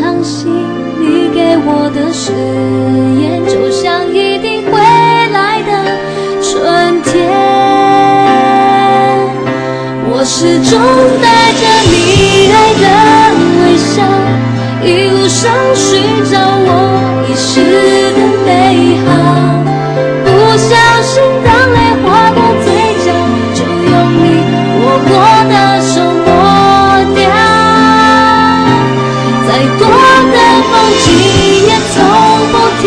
相信你给我的誓言，就像一定会来的春天。我始终带着你爱的微笑，一路上寻找我遗失的美好。不小心当泪划过嘴角，就用你握过的手抹掉。再多的风景也从不停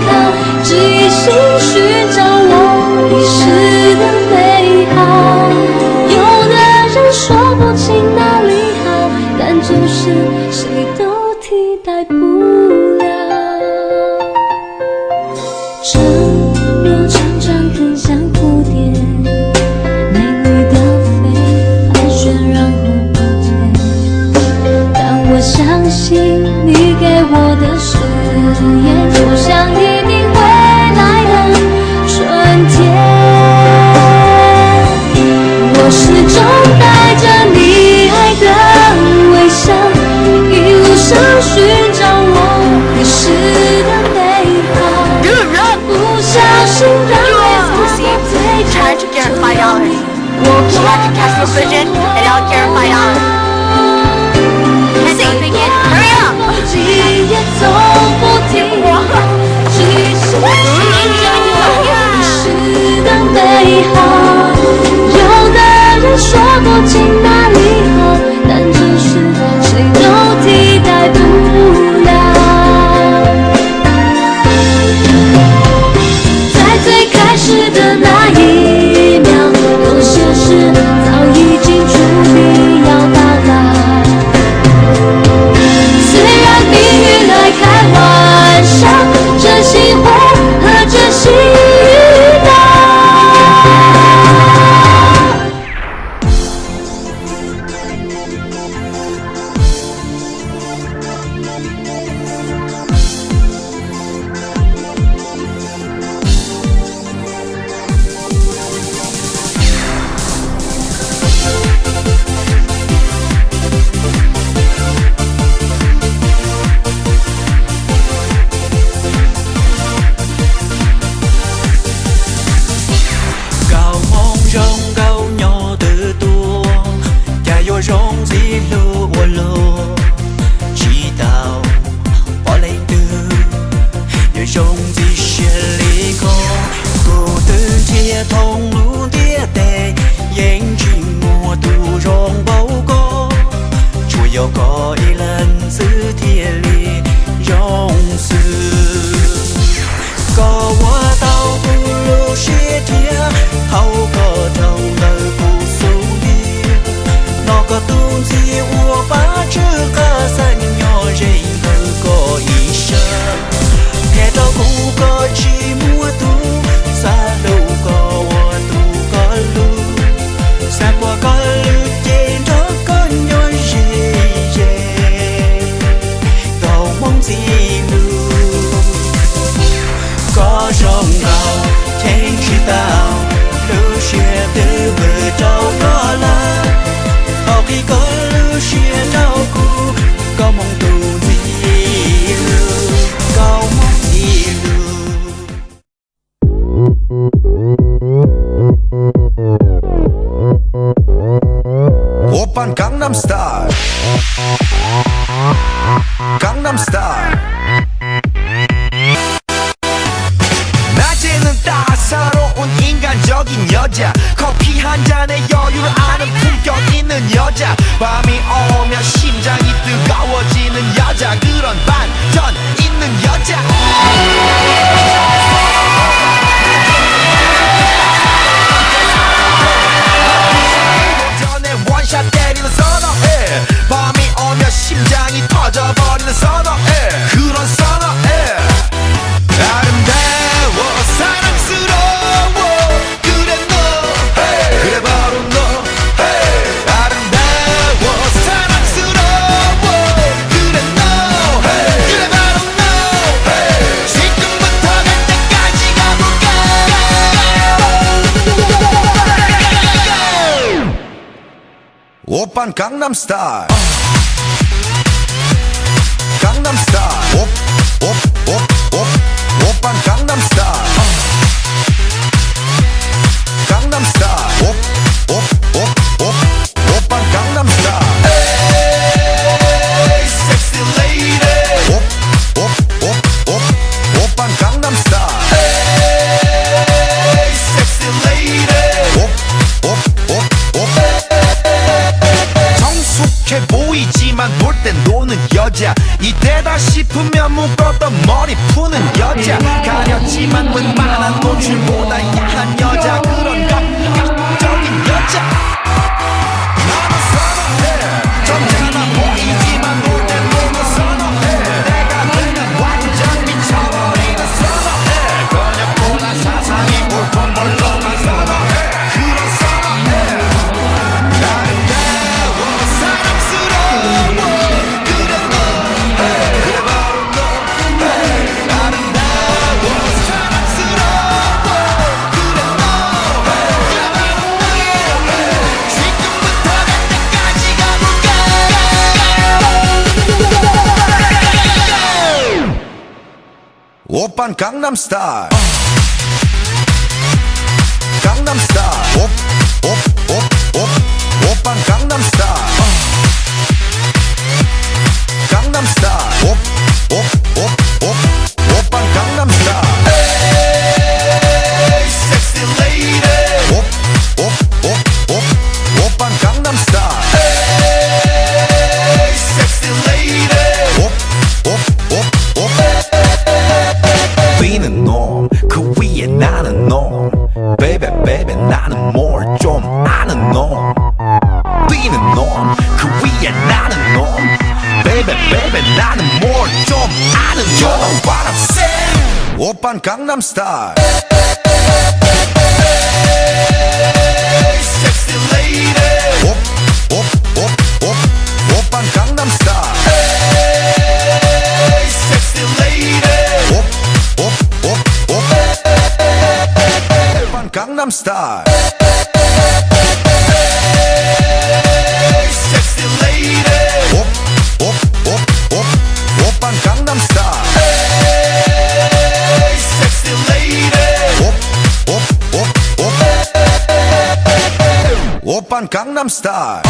靠，只一心寻找我遗失的美好。有的人说不清哪里好，但就是谁都替代不了。承诺常常更像蝴蝶，美丽的飞，盘旋然后不见。但我相信你给我的誓言，就像一定会来的春天。我始终带着你爱的微笑，一路上寻找我遗失的美好。不小心让泪划过嘴角，就用你握过的手抹掉。风景也从不停靠，只一心寻找我遗失的美好。有的人说不清哪里好，但就是谁都替代不了。在最开始的那一秒，有些事早已经注定要到来。虽然命运爱开玩笑，真心会和真心遇到。낮에는 따사로운 인간적인 여자, 커피 한 잔에 여유를 아는 품격 있는 여자, 밤이 오면 심장이 뜨거워지는 여자, 그런 반전 있는 여자. 전에 원샷 때리는 선어해, 밤이 오면 심장이 터져버리는 선어해, 그런 선어해. 아름다워 사랑스러워 그래 너 hey. 그래 바로 너 hey. 아름다워 사랑스러워 그래 너 hey. 그래 바로 너 hey. 지금부터 갈 때까지 가볼까. 오빤 강남스타일. 강남스타일 오빤 강남스타일 강남스타일 오빤 강남스타일 에이 섹시 레이디 오빤 강남스타일 에이 섹시 레이디 성숙해 보이지만 놀 땐 노는 여자 이때다 싶으면 묶었던 머리 푸는 여자 가렸지만 웬만한 노출보다 야한 여자 그런 감각적인 여자 나는 선호해 점잖아 보이지만 놀 땐 노는 선호해 내가 되면 완전 미쳐버리는 선호해 근육보다 사상이 굵은 걸로만 선호해 그런 선호해 아름다워 사랑스러워 그래 너 그래 바로 너 아름다워 사랑스러워 그래 너 그래 바로 너 지금부터 갈 때까지 가볼까 오빤 강남스타일 강남스타일 오빤 강남스타일 강남스타일 오빤 강남스타일 에이 섹시 레이디 오빤 강남스타일 에이 섹시 레이디 뛰는 놈 그 위에 나는 놈 베이베 베이베 나는 뭘 좀 아는 놈 뛰는 놈 그 위에 나는 놈 베이베 베이베 나는 뭘 좀 아는 놈 You know what I'm saying 오빤 강남스타일 섹시 레이디 오빤 강남스타일 섹시 레이디 오빤 강남스타일 섹시 레이디 오빤 강남스타일 섹시 레이디 오빤 강남스타일